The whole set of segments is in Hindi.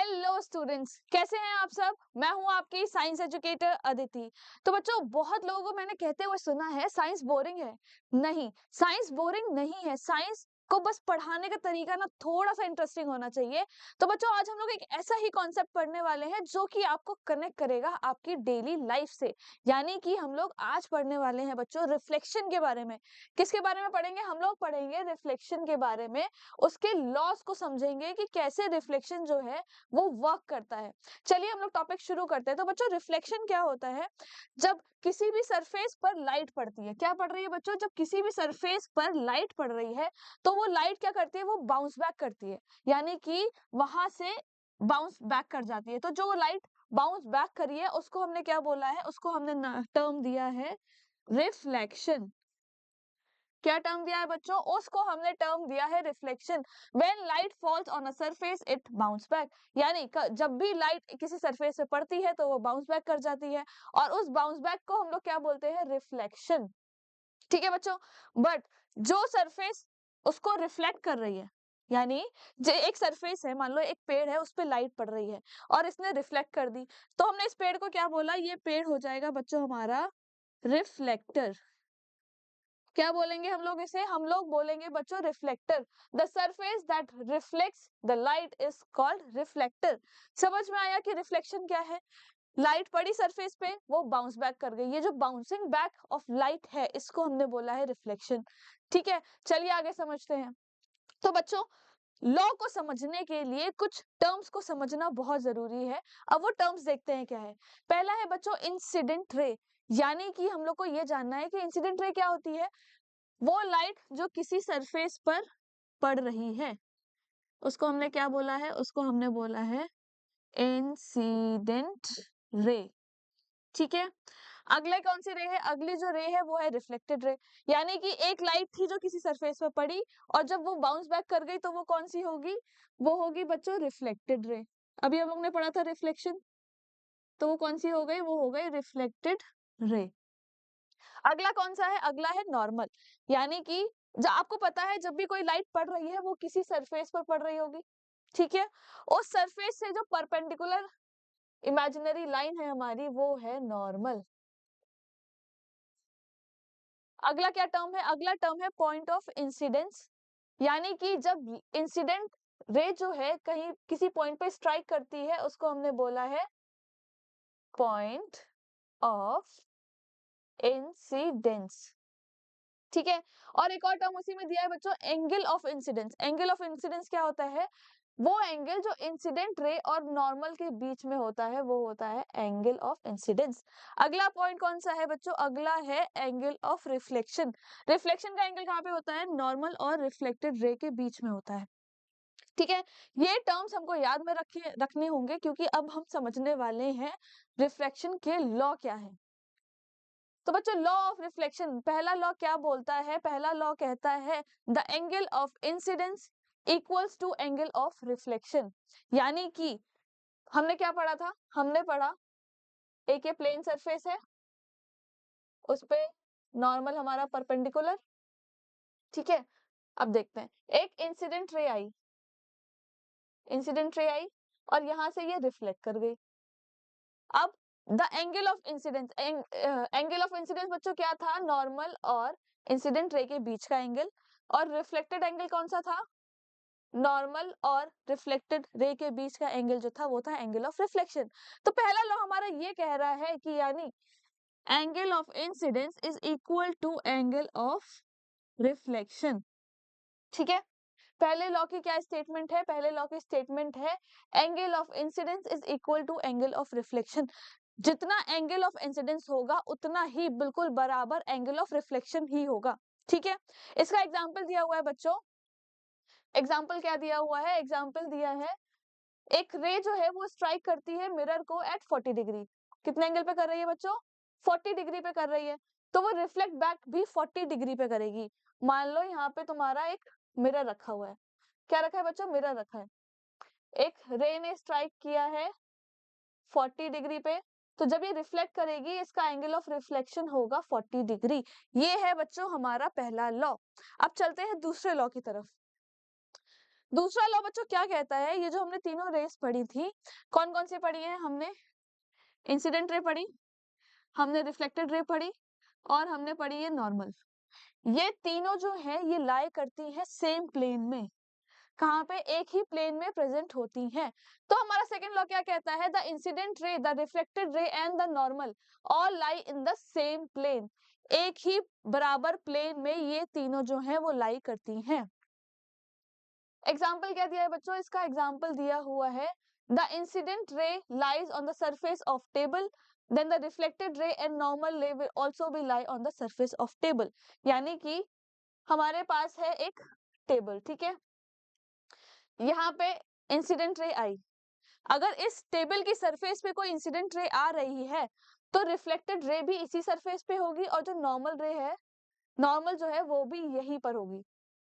हेलो स्टूडेंट्स, कैसे हैं आप सब। मैं हूं आपकी साइंस एजुकेटर अदिति। तो बच्चों, बहुत लोगों को मैंने कहते हुए सुना है साइंस बोरिंग है। नहीं, साइंस बोरिंग नहीं है। साइंस को बस पढ़ाने का तरीका ना थोड़ा सा इंटरेस्टिंग होना चाहिए। तो बच्चों, आज हम लोग एक ऐसा ही कॉन्सेप्ट पढ़ने वाले हैं जो कि आपको कनेक्ट करेगा आपकी डेली लाइफ से। यानी कि हम लोग आज पढ़ने वाले हैं बच्चों रिफ्लेक्शन के बारे में। किसके बारे में पढ़ेंगे? हम लोग पढ़ेंगे रिफ्लेक्शन के बारे में। उसके लॉस को समझेंगे कि कैसे रिफ्लेक्शन जो है वो वर्क करता है। चलिए हम लोग टॉपिक शुरू करते हैं। तो बच्चों, रिफ्लेक्शन क्या होता है? जब किसी भी सरफेस पर लाइट पड़ती है, क्या पड़ रही है बच्चों? जब किसी भी सरफेस पर लाइट पड़ रही है तो वो लाइट क्या करती है? वो बाउंस बैक करती है, यानी कि वहां से बाउंस बैक कर जाती है। तो जो लाइट बाउंस बैक करी है उसको हमने क्या बोला है? उसको हमने टर्म दिया है रिफ्लेक्शन। क्या टर्म दिया है बच्चों? उसको हमने टर्म दिया है reflection. When light falls on a surface it bounce back, यानी जब भी लाइट किसी सरफेस पे पड़ती है तो वो बाउंस बैक कर जाती है, और उस बाउंस बैक को हम लोग क्या बोलते हैं? रिफ्लेक्शन। ठीक है बच्चों। बट जो सरफेस उसको रिफ्लेक्ट कर रही है, यानी जो एक सरफेस है, मान लो एक पेड़ है, उस पे लाइट पड़ रही है और इसने रिफ्लेक्ट कर दी, तो हमने इस पेड़ को क्या बोला? ये पेड़ हो जाएगा बच्चों हमारा रिफ्लेक्टर। क्या बोलेंगे हम लोग इसे? हम लोग बोलेंगे बच्चों reflector. The surface that reflects the light is called reflector. समझ में आया कि रिफ्लेक्शन क्या है? लाइट पड़ी सरफेस पे, वो बाउंस बैक कर गई। ये जो बाउंसिंग बैक ऑफ लाइट है, इसको हमने बोला है रिफ्लेक्शन। ठीक है, चलिए आगे समझते हैं। तो बच्चों, लॉ को समझने के लिए कुछ टर्म्स को समझना बहुत जरूरी है। अब वो टर्म्स देखते हैं क्या है। पहला है बच्चों इंसिडेंट रे, यानी कि हम लोग को ये जानना है कि इंसिडेंट रे क्या होती है। वो लाइट जो किसी सरफेस पर पड़ रही है उसको हमने क्या बोला है? उसको हमने बोला है इंसिडेंट रे। ठीक है। अगले कौन सी रे है? अगली जो रे है वो है रिफ्लेक्टेड रे, यानी कि एक लाइट थी जो किसी सरफेस पर पड़ी और जब वो बाउंस बैक कर गई तो वो कौन सी होगी? वो होगी बच्चों रिफ्लेक्टेड रे। अभी हम लोग ने पढ़ा था रिफ्लेक्शन, तो वो कौन सी हो गई? वो हो गई रिफ्लेक्टेड रे। अगला कौन सा है? अगला है नॉर्मल, यानी कि जो आपको पता है जब भी कोई लाइट पड़ रही है वो किसी सरफेस पर पड़ रही होगी। ठीक है। उस सरफेस से जो परपेंडिकुलर इमेजिनरी लाइन है हमारी, वो है नॉर्मल। अगला क्या टर्म है? अगला टर्म है पॉइंट ऑफ इंसिडेंस, यानी कि जब इंसिडेंट रे जो है कहीं किसी पॉइंट पे स्ट्राइक करती है उसको हमने बोला है पॉइंट ऑफ इंसिडेंस। ठीक है। और एक और टर्म उसी में दिया है बच्चों, angle of incidence. Angle of incidence क्या होता है? वो एंगल जो इंसिडेंट रे और नॉर्मल के बीच में होता है वो होता है एंगल ऑफ इंसिडेंस। अगला पॉइंट कौन सा है बच्चों? अगला है एंगल ऑफ रिफ्लेक्शन। रिफ्लेक्शन का एंगल कहाँ पे होता है? नॉर्मल और रिफ्लेक्टेड रे के बीच में होता है। ठीक है। ये टर्म्स हमको याद में रखने होंगे, क्योंकि अब हम समझने वाले हैं रिफ्लेक्शन के लॉ क्या है। तो बच्चों, लॉ ऑफ रिफ्लेक्शन, पहला लॉ क्या बोलता है? पहला लॉ कहता है the angle of incidence equals to angle of reflection. यानी कि हमने क्या पढ़ा था? हमने पढ़ा एक ये प्लेन सरफेस है, उस पे नॉर्मल हमारा परपेंडिकुलर। ठीक है। अब देखते हैं, एक इंसिडेंट रे आई, इंसिडेंट रे आई और यहां से ये रिफ्लेक्ट कर गई। अब the angle of incidence, angle of incidence बच्चों क्या था? नॉर्मल और इंसिडेंट रे के बीच का एंगल। और रिफ्लेक्टेड एंगल कौन सा था? नॉर्मल और रिफ्लेक्टेड रे के बीच का एंगल जो था वो था एंगल ऑफ रिफ्लेक्शन। तो पहला लॉ हमारा ये कह रहा है कि यानी angle of incidence is equal to angle of reflection. ठीक है। पहले लॉ की क्या स्टेटमेंट है? पहले लॉ की स्टेटमेंट है angle of incidence is equal to angle of reflection. जितना एंगल ऑफ इंसिडेंस होगा उतना ही बिल्कुल बराबर एंगल ऑफ रिफ्लेक्शन ही होगा। ठीक है। इसका एग्जाम्पल दिया हुआ है बच्चों। एग्जाम्पल क्या दिया हुआ है? एग्जाम्पल दिया है एक रे जो है वो स्ट्राइक करती है मिरर को एट 40 डिग्री। कितने एंगल पे कर रही है बच्चों? 40 डिग्री पे कर रही है। तो वो रिफ्लेक्ट बैक भी 40 डिग्री पे करेगी। मान लो यहाँ पे तुम्हारा एक मिरर रखा हुआ है। क्या रखा है बच्चों? मिरर रखा है। एक रे ने स्ट्राइक किया है 40 डिग्री पे, तो जब ये रिफ्लेक्ट करेगी इसका एंगल ऑफ रिफ्लेक्शन होगा 40 डिग्री। ये है बच्चों हमारा पहला लॉ। अब चलते हैं दूसरे लॉ की तरफ। दूसरा लॉ बच्चों क्या कहता है, ये जो हमने तीनों रेस पढ़ी थी, कौन कौन सी पढ़ी है हमने? इंसिडेंट रे पढ़ी, हमने रिफ्लेक्टेड रे पढ़ी, और हमने पढ़ी है नॉर्मल। ये तीनों जो है ये लाई करती है सेम प्लेन में। कहाँ पे? एक ही प्लेन में प्रेजेंट होती हैं। तो हमारा सेकंड लॉ क्या कहता है? The incident ray, the reflected ray and the normal all lie in the same plane. एक ही बराबर प्लेन में ये तीनों जो है वो लाई करती हैं। एग्जाम्पल क्या दिया है बच्चों? इसका एग्जाम्पल दिया हुआ है the incident ray lies on the surface of table, then the reflected ray and normal ray will also be lie on the surface of table. यानी कि हमारे पास है एक टेबल, ठीक है, यहाँ पे इंसिडेंट रे आई, अगर इस टेबल की सरफेस पे कोई इंसिडेंट रे आ रही है तो रिफ्लेक्टेड रे भी इसी सरफेस पे होगी, और जो नॉर्मल रे है, नॉर्मल जो है वो भी यहीं पर होगी।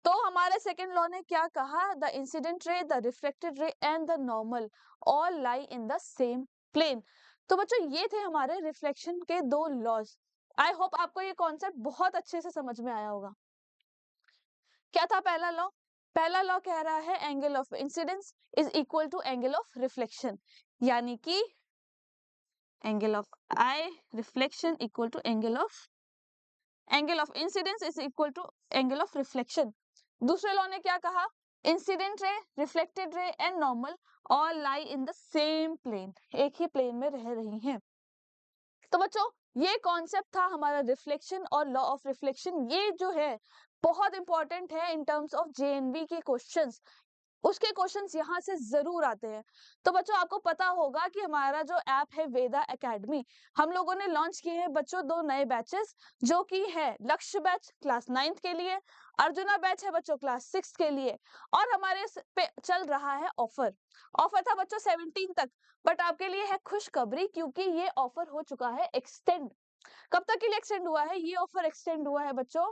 तो हमारे सेकंड लॉ ने क्या कहा? The incident ray, the reflected ray and the normal all lie in the same plane. तो बच्चों ये थे हमारे रिफ्लेक्शन के दो लॉज। आई होप आपको ये कॉन्सेप्ट बहुत अच्छे से समझ में आया होगा। क्या था पहला लॉ? पहला लॉ कह रहा है angle of incidence is equal to angle of reflection, यानी कि angle of I reflection equal to angle of incidence is equal to angle of reflection. दूसरे लॉ ने क्या कहा? Incident ray, reflected ray and normal all lie in the same plane, एक ही प्लेन में रह रही हैं। तो बच्चों ये कॉन्सेप्ट था हमारा रिफ्लेक्शन और लॉ ऑफ रिफ्लेक्शन। ये जो है बहुत इंपॉर्टेंट है इन टर्म्स ऑफ जेएनवी के क्वेश्चंस, उसके क्वेश्चंस यहाँ से जरूर आते हैं। तो बच्चों आपको पता होगा कि हमारा जो ऐप है वेदा एकेडमी, हम लोगों ने लॉन्च किए हैं बच्चों दो नए बैचेस, जो कि है लक्ष्य बैच क्लास 9th के लिए, अर्जुना बैच है बच्चों क्लास 6 के लिए। और हमारे पे चल रहा है ऑफर। ऑफर था बच्चों 17 तक, बट आपके लिए है खुशखबरी, क्योंकि ये ऑफर हो चुका है एक्सटेंड। कब तक के लिए एक्सटेंड हुआ है? ये ऑफर एक्सटेंड हुआ है बच्चों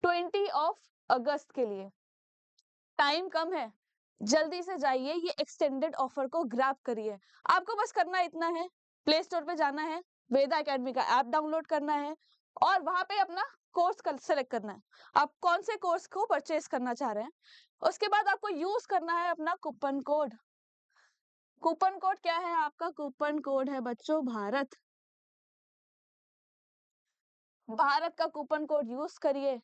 20 अगस्त के लिए। टाइम कम है, जल्दी से जाइए, ये एक्सटेंडेड ऑफर को ग्रैब करिए। आपको बस करना इतना है, प्ले स्टोर पे जाना है, वेदा एकेडमी का ऐप डाउनलोड करना है, और वहां पे अपना कोर्स सेलेक्ट करना है, आप कौन से कोर्स को परचेस करना चाह रहे हैं। उसके बाद आपको यूज करना है अपना कूपन कोड। कूपन कोड क्या है आपका? कूपन कोड है बच्चों भारत। भारत का कूपन कोड यूज करिए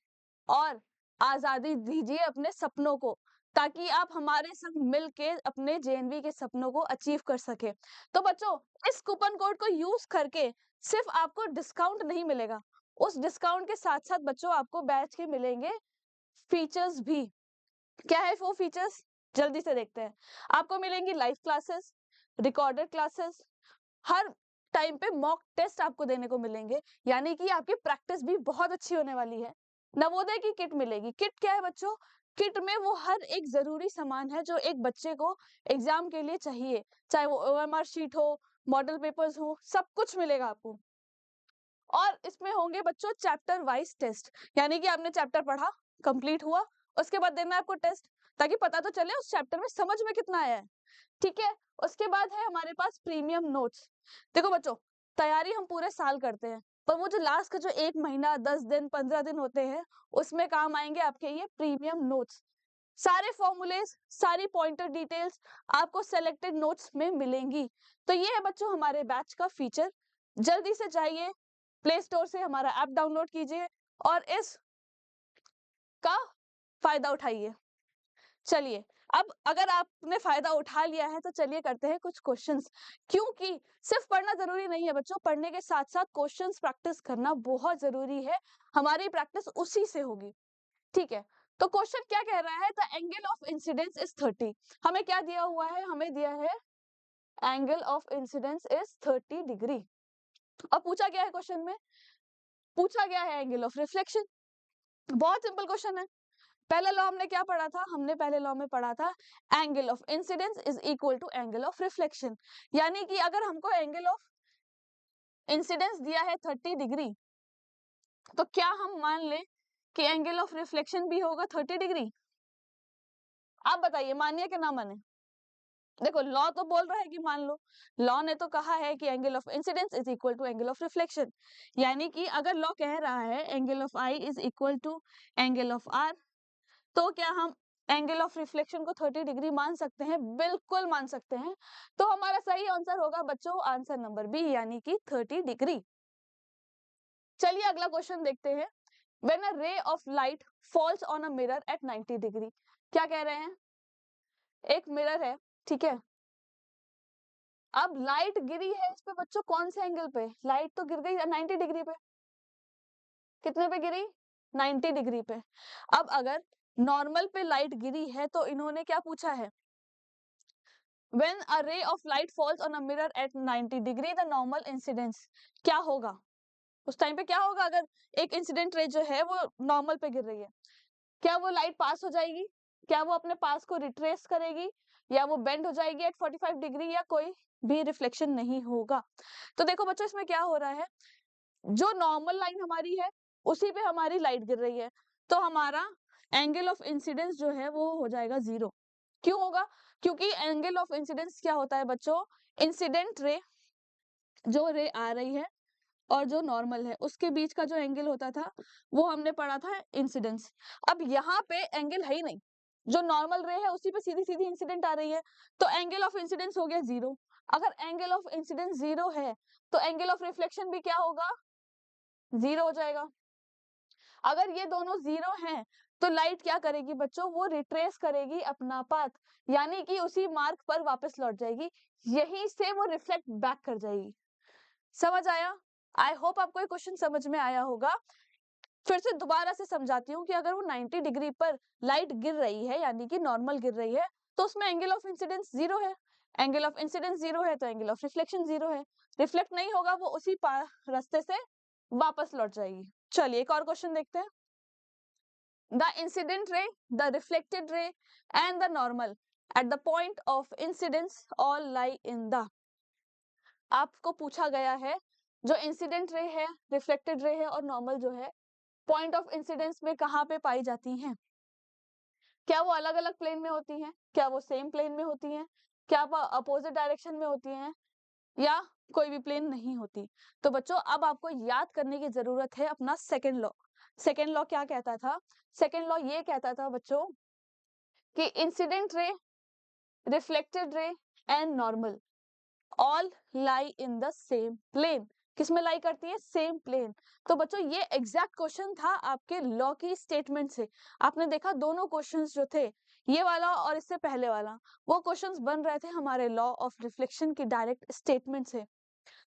और आजादी दीजिए अपने सपनों को, ताकि आप हमारे संग मिलके अपने जेएनवी के सपनों को अचीव कर सके। तो बच्चों इस कूपन कोड को यूज करके सिर्फ आपको डिस्काउंट नहीं मिलेगा, उस डिस्काउंट के साथ साथ बच्चों आपको बैच के मिलेंगे फीचर्स भी। क्या है वो फीचर्स? जल्दी से देखते हैं। आपको मिलेंगी लाइव क्लासेस, रिकॉर्डेड क्लासेस, हर टाइम पे मॉक टेस्ट आपको देने को मिलेंगे, यानी कि आपकी प्रैक्टिस भी बहुत अच्छी होने वाली है। नवोदय की किट मिलेगी। किट क्या है बच्चों? किट में वो हर एक जरूरी सामान है जो एक बच्चे को एग्जाम के लिए चाहिए, चाहे वो ओएमआर शीट हो, मॉडल पेपर्स हो, सब कुछ मिलेगा आपको। और इसमें होंगे बच्चों चैप्टर वाइज टेस्ट, यानी कि आपने चैप्टर पढ़ा, कंप्लीट हुआ, उसके बाद देना है आपको टेस्ट, ताकि पता तो चले उस चैप्टर में समझ में कितना आया है। ठीक है, उसके बाद है हमारे पास प्रीमियम नोट्स। देखो बच्चों तैयारी हम पूरे साल करते हैं, पर वो जो लास्ट का जो 1 महीना 10 दिन 15 दिन होते हैं, उसमें काम आएंगे आपके ये प्रीमियम नोट्स। सारे फॉर्मूलेस, सारी पॉइंटर डिटेल्स आपको सेलेक्टेड नोट्स में मिलेंगी। तो ये है बच्चों हमारे बैच का फीचर। जल्दी से जाइए प्ले स्टोर से हमारा ऐप डाउनलोड कीजिए और इस का फायदा उठाइए। चलिए अब अगर आपने फायदा उठा लिया है तो चलिए करते हैं कुछ क्वेश्चंस, क्योंकि सिर्फ पढ़ना जरूरी नहीं है बच्चों, पढ़ने के साथ साथ क्वेश्चंस प्रैक्टिस करना बहुत जरूरी है, हमारी प्रैक्टिस उसी से होगी। ठीक है, तो क्वेश्चन क्या कह रहा है? The angle of incidence is 30। हमें क्या दिया हुआ है? हमें दिया है angle of incidence is 30 degree. अब पूछा गया है क्वेश्चन में, पूछा गया है एंगल ऑफ रिफ्लेक्शन। बहुत सिंपल क्वेश्चन है। पहला लॉ हमने क्या पढ़ा था? हमने पहले लॉ में पढ़ा था angle of incidence is equal to angle of reflection, यानी कि अगर हमको एंगल ऑफ इंसिडेंस दिया है 30 डिग्री, तो क्या हम मान लें कि एंगल ऑफ रिफ्लेक्शन भी होगा 30 डिग्री? आप बताइए मानिए कि ना माने। देखो लॉ तो बोल रहा है कि मान लो, लॉ ने तो कहा है कि angle of incidence is equal to angle of reflection, यानी कि अगर लॉ कह रहा है angle of I is equal to angle of R, तो क्या हम एंगल ऑफ रिफ्लेक्शन को 30 डिग्री मान सकते हैं, बिल्कुल मान सकते हैं। तो हमारा सही आंसर होगा बच्चों आंसर नंबर बी, यानी कि 30 डिग्री। चलिए अगला क्वेश्चन देखते हैं। When a ray of light falls on a mirror at 90 degree, क्या कह रहे हैं? एक मिरर है, ठीक है, अब लाइट गिरी है इस पे बच्चों, कौन से एंगल पे? लाइट तो गिर गई 90 डिग्री पे। कितने पे गिरी? 90 डिग्री पे। अब अगर नॉर्मल पे लाइट गिरी है तो इन्होंने क्या पूछा है? When a ray of light falls on a mirror at 90 degree, the normal incidence क्या होगा? उस टाइम पे क्या होगा अगर एक इंसिडेंट रे जो है वो नॉर्मल पे गिर रही है? क्या वो लाइट पास हो जाएगी? क्या वो अपने पास को रिट्रेस करेगी, या वो बेंड हो जाएगी एट 45 डिग्री, या कोई भी रिफ्लेक्शन नहीं होगा? तो देखो बच्चों इसमें क्या हो रहा है, जो नॉर्मल लाइन हमारी है उसी पे हमारी लाइट गिर रही है, तो हमारा एंगल ऑफ इंसिडेंस जो है वो हो जाएगा 0। क्यों होगा? क्योंकि एंगल ऑफ इंसिडेंस क्या होता है बच्चों, इंसिडेंट रे, जो रे आ रही है और जो नॉर्मल है उसके बीच का जो एंगल होता था वो हमने पढ़ा था इंसिडेंस। अब यहाँ पे एंगल है ही नहीं, जो नॉर्मल रे है उसी पे सीधी सीधी इंसिडेंट आ रही है, तो एंगल ऑफ इंसिडेंस हो गया 0। अगर एंगल ऑफ इंसिडेंस 0 है तो एंगल ऑफ रिफ्लेक्शन भी क्या होगा? 0 हो जाएगा। अगर ये दोनों 0 हैं तो लाइट क्या करेगी बच्चों, वो रिट्रेस करेगी अपना पाथ, यानी कि उसी मार्क पर वापस लौट जाएगी, यहीं से वो रिफ्लेक्ट बैक कर जाएगी। समझ आया? आई होप आपको ये क्वेश्चन समझ में आया होगा। फिर से दोबारा से समझाती हूँ कि अगर वो 90 डिग्री पर लाइट गिर रही है, यानी कि नॉर्मल गिर रही है, तो उसमें एंगल ऑफ इंसिडेंस 0 है। एंगल ऑफ इंसिडेंस 0 है तो एंगल ऑफ रिफ्लेक्शन 0 है। रिफ्लेक्ट नहीं होगा, वो उसी रास्ते से वापस लौट जाएगी। चलिए एक और क्वेश्चन देखते हैं। The incident ray, the reflected ray and the normal at the point of incidence all lie in the, आपको पूछा गया है जो इंसिडेंट रे है, रिफ्लेक्टेड रे है और नॉर्मल जो है पॉइंट ऑफ इंसिडेंस में कहाँ पे पाई जाती हैं? क्या वो अलग अलग प्लेन में होती हैं, क्या वो सेम प्लेन में होती हैं, क्या वो अपोजिट डायरेक्शन में होती हैं, या कोई भी प्लेन नहीं होती? तो बच्चों अब आपको याद करने की जरूरत है अपना सेकेंड लॉ। सेकेंड लॉ क्या कहता था? सेकेंड लॉ ये कहता था बच्चों कि incident ray, reflected ray and normal all lie in the same plane. किसमें लाई करती है? Same plane. तो बच्चों ये एग्जैक्ट क्वेश्चन था आपके लॉ की स्टेटमेंट से। आपने देखा दोनों क्वेश्चंस जो थे, ये वाला और इससे पहले वाला, वो क्वेश्चंस बन रहे थे हमारे लॉ ऑफ रिफ्लेक्शन की डायरेक्ट स्टेटमेंट से।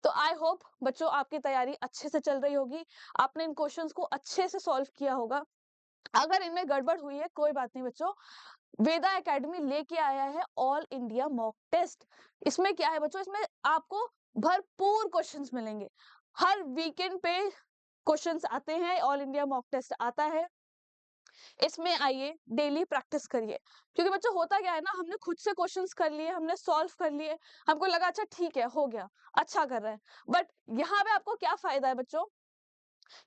तो आई होप बच्चों आपकी तैयारी अच्छे से चल रही होगी, आपने इन क्वेश्चंस को अच्छे से सॉल्व किया होगा। अगर इनमें गड़बड़ हुई है कोई बात नहीं बच्चों, वेदा एकेडमी लेके आया है ऑल इंडिया मॉक टेस्ट। इसमें क्या है बच्चों, इसमें आपको भरपूर क्वेश्चंस मिलेंगे। हर वीकेंड पे क्वेश्चंस आते हैं, ऑल इंडिया मॉक टेस्ट आता है। इसमें आइए डेली प्रैक्टिस करिए, क्योंकि बच्चों होता क्या है ना, हमने खुद से क्वेश्चंस कर लिए, हमने सॉल्व कर लिए, हमको लगा अच्छा ठीक है हो गया, अच्छा कर रहे हैं। बट यहाँ पे आपको क्या फायदा है बच्चों,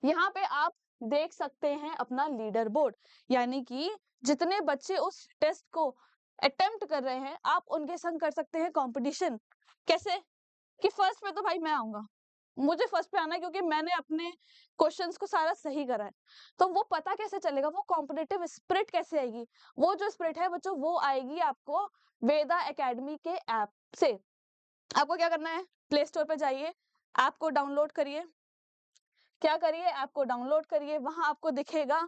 यहाँ पे आप देख सकते हैं अपना लीडर बोर्ड, यानी कि जितने बच्चे उस टेस्ट को अटेम्प्ट कर रहे हैं आप उनके संग कर सकते हैं कंपटीशन। कैसे? कि फर्स्ट पे तो भाई मैं आऊंगा, मुझे फर्स्ट पे आना है क्योंकि मैंने अपने क्वेश्चंस को सारा सही करा है। तो वो पता कैसे चलेगा, वो कॉम्पिटिटिव स्पिरिट कैसे आएगी? वो जो स्पिरिट है बच्चों वो आएगी आपको वेदा एकेडमी के ऐप से। आपको क्या करना है, प्ले स्टोर पे जाइए, ऐप को डाउनलोड करिए। क्या करिए, ऐप को डाउनलोड करिए, वहां आपको दिखेगा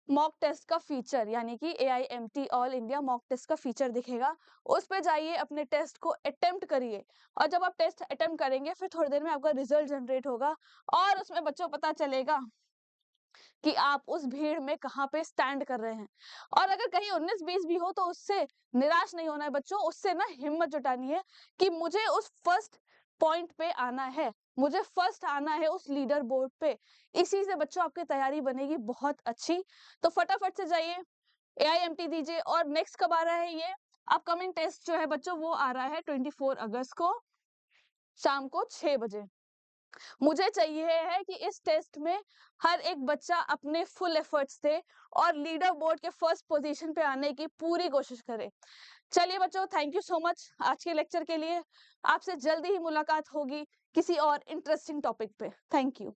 मॉक टेस्ट का फीचर, यानी कि AIMT all India mock test का फीचर दिखेगा। उस पे जाइए, अपने टेस्ट को अटेम्प्ट करिए, और जब आप टेस्ट अटेम्प्ट करेंगे फिर थोड़ी देर में आपका रिजल्ट जनरेट होगा, और उसमें बच्चों पता चलेगा कि आप उस भीड़ में कहाँ पे स्टैंड कर रहे हैं। और अगर कहीं 19-20 भी हो तो उससे निराश नहीं होना है बच्चों, उससे ना हिम्मत जुटानी है कि मुझे उस फर्स्ट पॉइंट पे आना है, मुझे फर्स्ट आना है उस लीडर बोर्ड पे। इसी से बच्चों आपकी तैयारी बनेगी बहुत अच्छी। तो फटाफट से जाइए AIMT दीजिए। और नेक्स्ट कब आ रहा है, ये अपकमिंग टेस्ट जो है बच्चों वो आ रहा है 24 अगस्त को शाम को 6 बजे। मुझे चाहिए है कि इस टेस्ट में हर एक बच्चा अपने फुल एफर्ट्स दे और लीडर बोर्ड के फर्स्ट पोजीशन पे आने की पूरी कोशिश करे। चलिए बच्चों, थैंक यू सो मच आज के लेक्चर के लिए। आपसे जल्दी ही मुलाकात होगी किसी और इंटरेस्टिंग टॉपिक पे। Thank you.